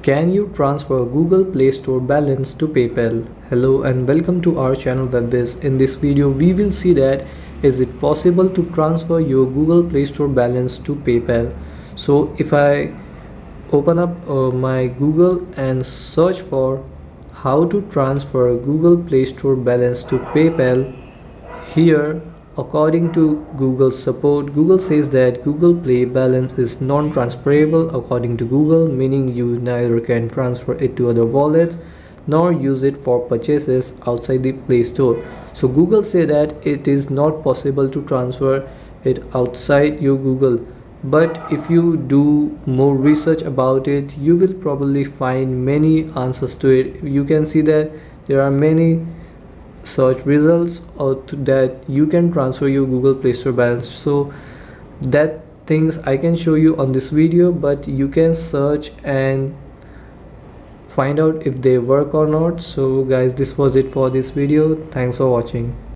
Can you transfer Google Play Store balance to PayPal? Hello and welcome to our channel Whizz. In this video we will see that is it possible to transfer your Google Play Store balance to PayPal. So if I open up my Google and search for how to transfer Google Play Store balance to PayPal, here according to Google support, Google says that Google Play balance is non-transferable according to Google, meaning you neither can transfer it to other wallets nor use it for purchases outside the Play Store. So Google say that it is not possible to transfer it outside your Google. But if you do more research about it, you will probably find many answers to it. You can see that there are many search results that you can transfer your Google Play Store balance. So that things I can show you on this video, but you can search and find out if they work or not. So guys, this was it for this video. Thanks for watching.